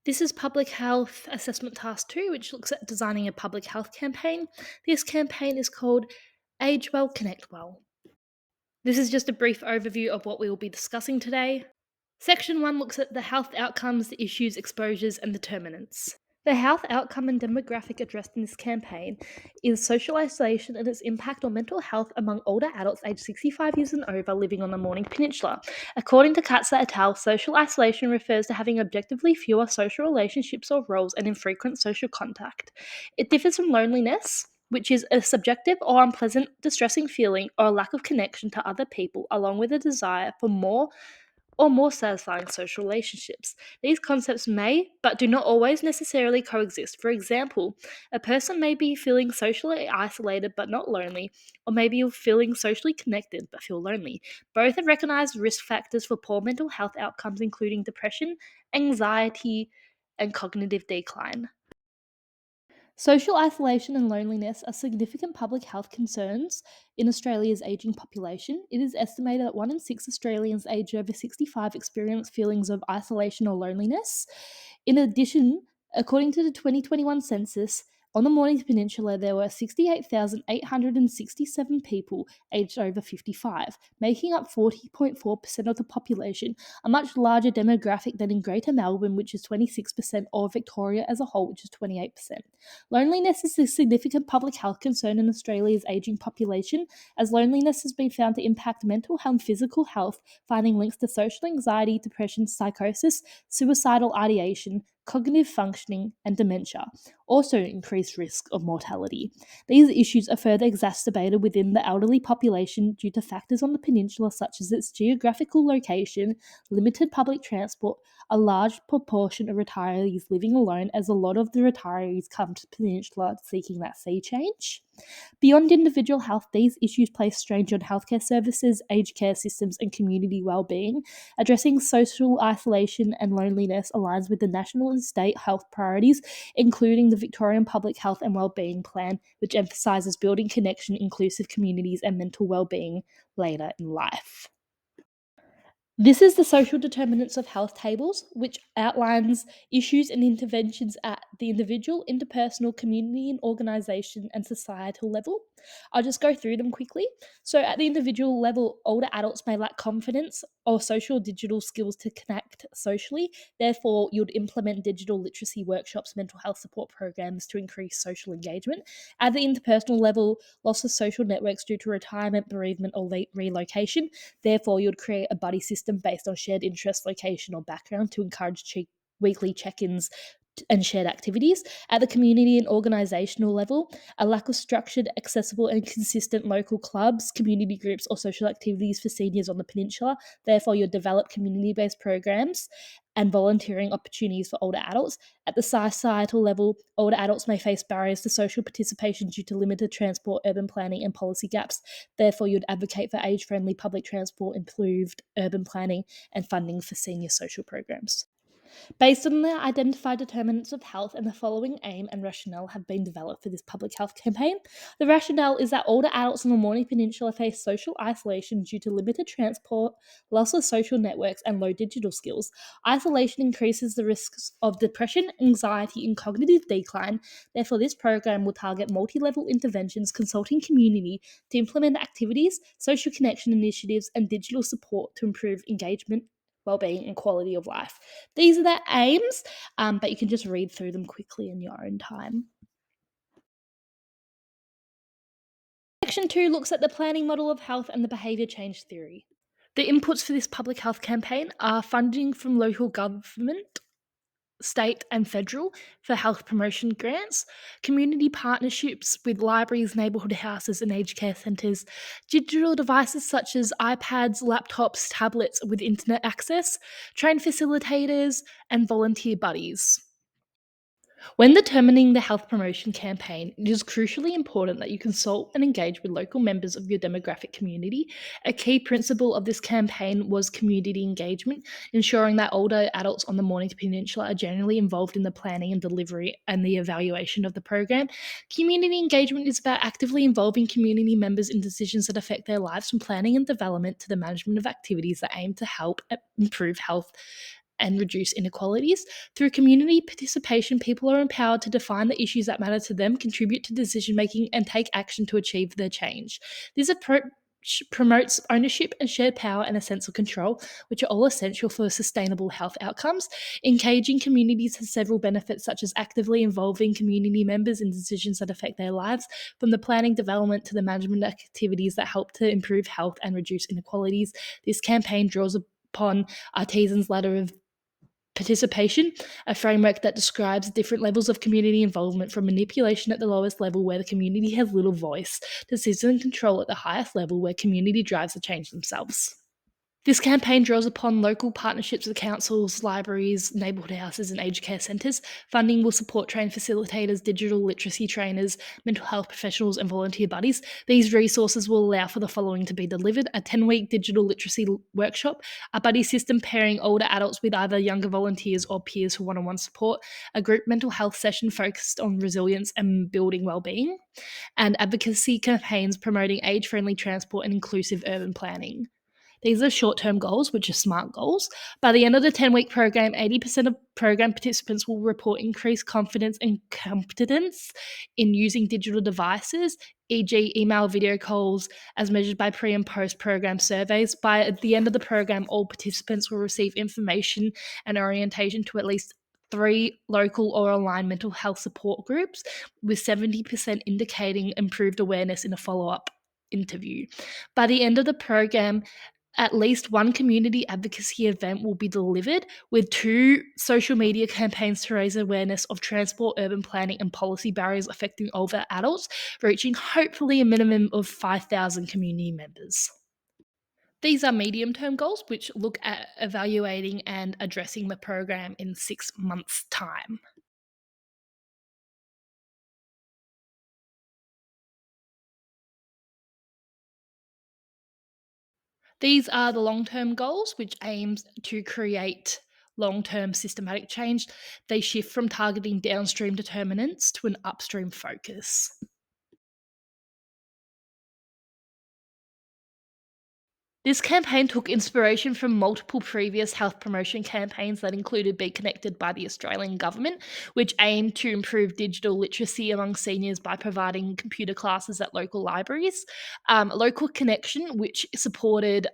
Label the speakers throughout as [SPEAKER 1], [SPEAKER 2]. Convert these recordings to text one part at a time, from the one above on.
[SPEAKER 1] This is Public Health Assessment Task 2, which looks at designing a public health campaign. This campaign is called Age Well, Connect Well. This is just a brief overview of what we will be discussing today. Section 1 looks at the health outcomes, the issues, exposures, and determinants. The health outcome and demographic addressed in this campaign is social isolation and its impact on mental health among older adults aged 65 years and over living on the Morning Peninsula. According to Katza et al., social isolation refers to having objectively fewer social relationships or roles and infrequent social contact. It differs from loneliness, which is a subjective or unpleasant, distressing feeling or a lack of connection to other people, along with a desire for more or more satisfying social relationships. These concepts may, but do not always necessarily coexist. For example, a person may be feeling socially isolated but not lonely, or maybe you're feeling socially connected but feel lonely. Both are recognized risk factors for poor mental health outcomes, including depression, anxiety, and cognitive decline. Social isolation and loneliness are significant public health concerns in Australia's ageing population. It is estimated that 1 in 6 Australians aged over 65 experience feelings of isolation or loneliness. In addition, according to the 2021 census, on the Mornington Peninsula, there were 68,867 people aged over 55, making up 40.4% of the population, a much larger demographic than in Greater Melbourne, which is 26%, or Victoria as a whole, which is 28%. Loneliness is a significant public health concern in Australia's ageing population, as loneliness has been found to impact mental and physical health, finding links to social anxiety, depression, psychosis, suicidal ideation, cognitive functioning, and dementia. Also, increased risk of mortality. These issues are further exacerbated within the elderly population due to factors on the peninsula such as its geographical location, limited public transport, a large proportion of retirees living alone, as a lot of the retirees come to the peninsula seeking that sea change. Beyond individual health, these issues place strain on healthcare services, aged care systems, and community well-being. Addressing social isolation and loneliness aligns with the national and state health priorities, including the Victorian Public Health and Wellbeing Plan, which emphasises building connection, inclusive communities, and mental well-being later in life. This is the social determinants of health tables, which outlines issues and interventions at the individual, interpersonal, community and organisation and societal level. I'll just go through them quickly. So at the individual level, older adults may lack confidence or social digital skills to connect socially. Therefore, you'd implement digital literacy workshops, mental health support programs to increase social engagement. At the interpersonal level, loss of social networks due to retirement, bereavement or relocation. Therefore, you'd create a buddy system based on shared interest, location, or background to encourage weekly check ins and shared activities. At the community and organisational level, a lack of structured, accessible, and consistent local clubs, community groups, or social activities for seniors on the peninsula. Therefore, you'll develop community based programs and volunteering opportunities for older adults. At the societal level, older adults may face barriers to social participation due to limited transport, urban planning, and policy gaps. Therefore, you'd advocate for age friendly public transport, improved urban planning, and funding for senior social programs. Based on the identified determinants of health, and the following aim and rationale have been developed for this public health campaign. The rationale is that older adults on the Morning Peninsula face social isolation due to limited transport, loss of social networks, and low digital skills. Isolation increases the risks of depression, anxiety, and cognitive decline. Therefore, this program will target multi-level interventions, consulting community to implement activities, social connection initiatives, and digital support to improve engagement, well-being, and quality of life. These are their aims, but you can just read through them quickly in your own time. Section 2 looks at the planning model of health and the behaviour change theory. The inputs for this public health campaign are funding from local government, state and federal for health promotion grants, community partnerships with libraries, neighbourhood houses and aged care centres, digital devices such as iPads, laptops, tablets with internet access, trained facilitators and volunteer buddies. When determining the health promotion campaign, it is crucially important that you consult and engage with local members of your demographic community. A key principle of this campaign was community engagement, ensuring that older adults on the Mornington Peninsula are generally involved in the planning and delivery and the evaluation of the program. Community engagement is about actively involving community members in decisions that affect their lives, from planning and development to the management of activities that aim to help improve health and reduce inequalities. Through community participation, people are empowered to define the issues that matter to them, contribute to decision making, and take action to achieve their change. This approach promotes ownership and shared power and a sense of control, which are all essential for sustainable health outcomes. Engaging communities has several benefits, such as actively involving community members in decisions that affect their lives, from the planning, development to the management activities that help to improve health and reduce inequalities. This campaign draws upon Artisan's ladder of participation, a framework that describes different levels of community involvement, from manipulation at the lowest level where the community has little voice to citizen control at the highest level where community drives the change themselves. This campaign draws upon local partnerships with councils, libraries, neighbourhood houses, and aged care centres. Funding will support trained facilitators, digital literacy trainers, mental health professionals, and volunteer buddies. These resources will allow for the following to be delivered: a 10-week digital literacy workshop, a buddy system pairing older adults with either younger volunteers or peers for one-on-one support, a group mental health session focused on resilience and building well-being, and advocacy campaigns promoting age-friendly transport and inclusive urban planning. These are short term goals, which are SMART goals. By the end of the 10-week program, 80% of program participants will report increased confidence and competence in using digital devices, e.g., email, video calls, as measured by pre and post program surveys. By the end of the program, all participants will receive information and orientation to at least 3 local or online mental health support groups, with 70% indicating improved awareness in a follow up interview. By the end of the program, at least one community advocacy event will be delivered, with 2 social media campaigns to raise awareness of transport, urban planning, and policy barriers affecting older adults, reaching hopefully a minimum of 5,000 community members. These are medium term goals, which look at evaluating and addressing the program in 6 months' time. These are the long term goals, which aims to create long term systematic change. They shift from targeting downstream determinants to an upstream focus. This campaign took inspiration from multiple previous health promotion campaigns that included Be Connected by the Australian Government, which aimed to improve digital literacy among seniors by providing computer classes at local libraries. Local Connection, which supported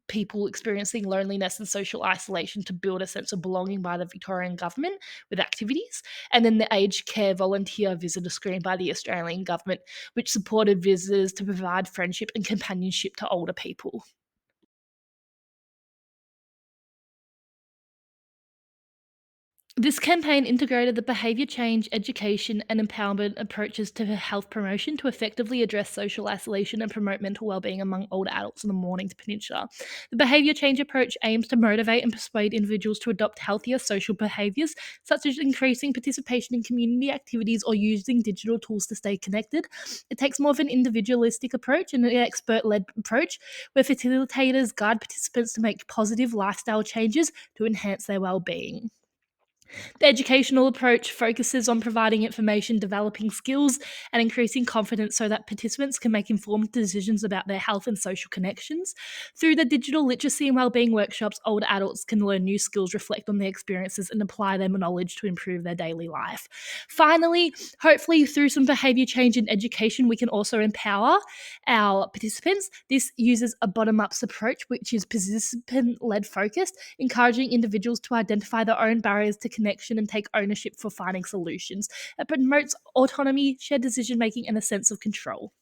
[SPEAKER 1] people experiencing loneliness and social isolation to build a sense of belonging by the Victorian Government with activities. And then the Aged Care Volunteer Visitor Screen by the Australian Government, which supported visitors to provide friendship and companionship to older people. This campaign integrated the behaviour change, education, and empowerment approaches to health promotion to effectively address social isolation and promote mental well-being among older adults in the Mornington Peninsula. The behaviour change approach aims to motivate and persuade individuals to adopt healthier social behaviours, such as increasing participation in community activities or using digital tools to stay connected. It takes more of an individualistic approach and an expert-led approach, where facilitators guide participants to make positive lifestyle changes to enhance their well-being. The educational approach focuses on providing information, developing skills, and increasing confidence so that participants can make informed decisions about their health and social connections. Through the digital literacy and wellbeing workshops, older adults can learn new skills, reflect on their experiences, and apply their knowledge to improve their daily life. Finally, hopefully, through some behaviour change in education, we can also empower our participants. This uses a bottom up approach, which is participant led focused, encouraging individuals to identify their own barriers to connection and take ownership for finding solutions. It promotes autonomy, shared decision making, and a sense of control.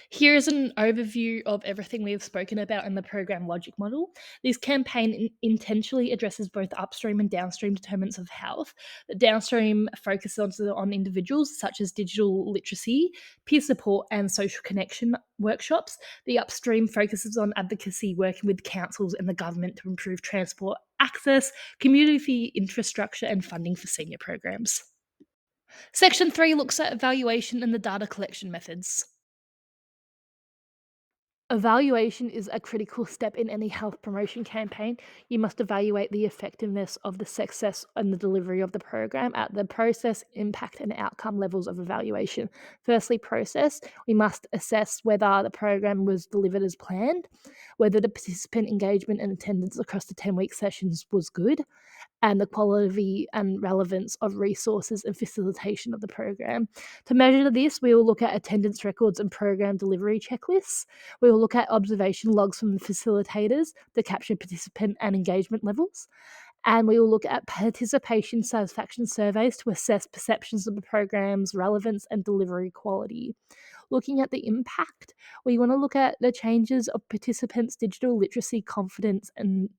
[SPEAKER 1] Here is an overview of everything we have spoken about in the program logic model. This campaign intentionally addresses both upstream and downstream determinants of health. The downstream focuses on individuals such as digital literacy, peer support, and social connection workshops. The upstream focuses on advocacy, working with councils and the government to improve transport access, community infrastructure, and funding for senior programs. Section 3 looks at evaluation and the data collection methods. Evaluation is a critical step in any health promotion campaign. You must evaluate the effectiveness of the success and the delivery of the program at the process, impact, and outcome levels of evaluation. Firstly, process. We must assess whether the program was delivered as planned, whether the participant engagement and attendance across the 10-week sessions was good, and the quality and relevance of resources and facilitation of the program. To measure this, we will look at attendance records and program delivery checklists. We will look at observation logs from the facilitators to capture participant and engagement levels. And we will look at participation satisfaction surveys to assess perceptions of the program's relevance and delivery quality. Looking at the impact, we want to look at the changes of participants' digital literacy, confidence, and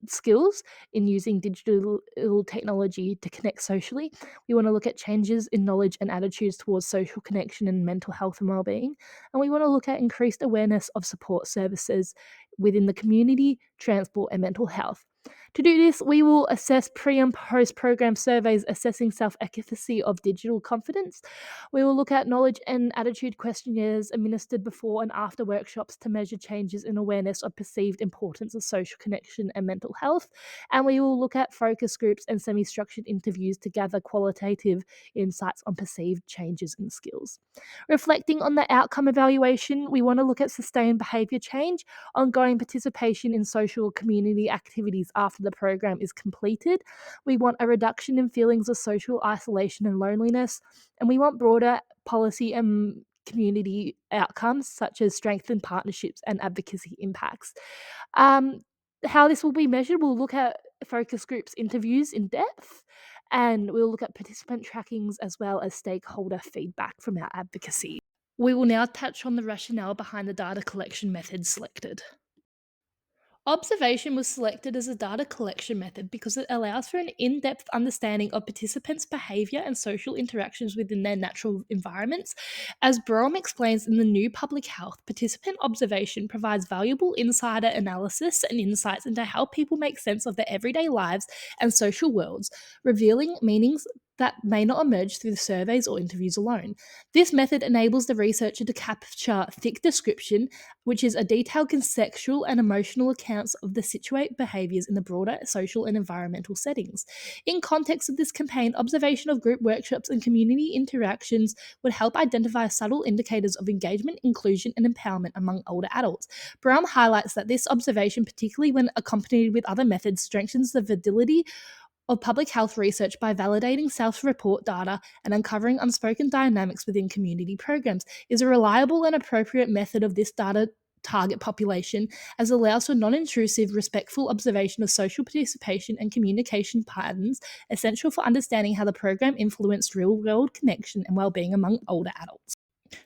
[SPEAKER 1] skills in using digital technology to connect socially. We want to look at changes in knowledge and attitudes towards social connection and mental health and well-being. And we want to look at increased awareness of support services within the community, transport, and mental health. To do this, we will assess pre and post program surveys assessing self efficacy of digital confidence. We will look at knowledge and attitude questionnaires administered before and after workshops to measure changes in awareness of perceived importance of social connection and mental health. And we will look at focus groups and semi structured interviews to gather qualitative insights on perceived changes in skills. Reflecting on the outcome evaluation, we want to look at sustained behaviour change, ongoing participation in social community activities after the program is completed. We want a reduction in feelings of social isolation and loneliness, and we want broader policy and community outcomes such as strengthened partnerships and advocacy impacts. Um, how this will be measured, we'll look at focus groups interviews in depth, and we'll look at participant trackings as well as stakeholder feedback from our advocacy. We will now touch on the rationale behind the data collection method selected. Observation was selected as a data collection method because it allows for an in depth understanding of participants' behaviour and social interactions within their natural environments. As Brougham explains in the new Public Health, participant observation provides valuable insider analysis and insights into how people make sense of their everyday lives and social worlds, revealing meanings that may not emerge through the surveys or interviews alone. This method enables the researcher to capture thick description, which is a detailed conceptual and emotional accounts of the situate behaviours in the broader social and environmental settings. In context of this campaign, observation of group workshops and community interactions would help identify subtle indicators of engagement, inclusion, and empowerment among older adults. Brown highlights that this observation, particularly when accompanied with other methods, strengthens the validity of public health research by validating self-report data and uncovering unspoken dynamics within community programs, is a reliable and appropriate method of this data target population, as it allows for non-intrusive, respectful observation of social participation and communication patterns essential for understanding how the program influenced real-world connection and well-being among older adults.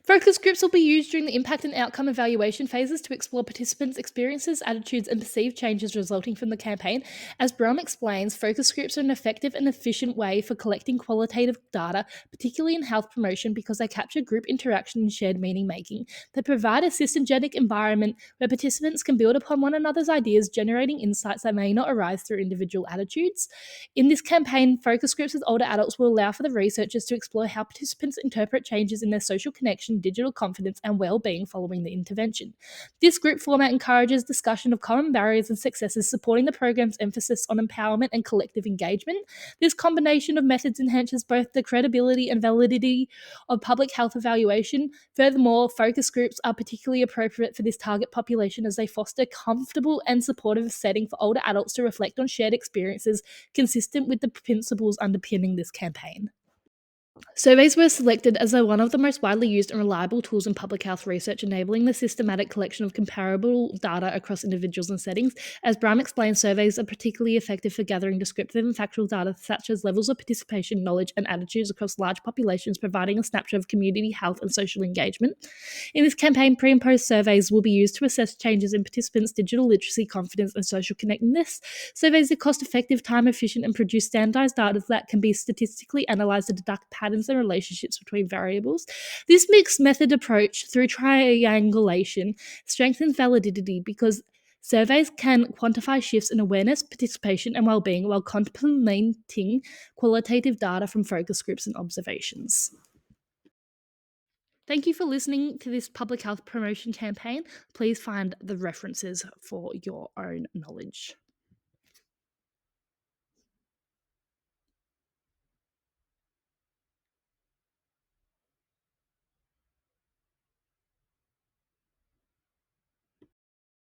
[SPEAKER 1] Focus groups will be used during the impact and outcome evaluation phases to explore participants' experiences, attitudes, and perceived changes resulting from the campaign. As Brum explains, focus groups are an effective and efficient way for collecting qualitative data, particularly in health promotion, because they capture group interaction and shared meaning making. They provide a systemgenetic environment where participants can build upon one another's ideas, generating insights that may not arise through individual attitudes. In this campaign, focus groups with older adults will allow for the researchers to explore how participants interpret changes in their social connection, digital confidence, and well-being following the intervention. This group format encourages discussion of common barriers and successes, supporting the program's emphasis on empowerment and collective engagement. This combination of methods enhances both the credibility and validity of public health evaluation. Furthermore, focus groups are particularly appropriate for this target population as they foster comfortable and supportive setting for older adults to reflect on shared experiences consistent with the principles underpinning this campaign. Surveys were selected as they're one of the most widely used and reliable tools in public health research, enabling the systematic collection of comparable data across individuals and settings. As Brown explained, surveys are particularly effective for gathering descriptive and factual data such as levels of participation, knowledge, and attitudes across large populations, providing a snapshot of community health and social engagement. In this campaign, pre and post surveys will be used to assess changes in participants' digital literacy, confidence, and social connectedness. Surveys are cost-effective, time-efficient, and produce standardized data that can be statistically analyzed to deduct patterns and relationships between variables. This mixed method approach through triangulation strengthens validity because surveys can quantify shifts in awareness, participation, and well-being while complementing qualitative data from focus groups and observations. Thank you for listening to this public health promotion campaign. Please find the references for your own knowledge.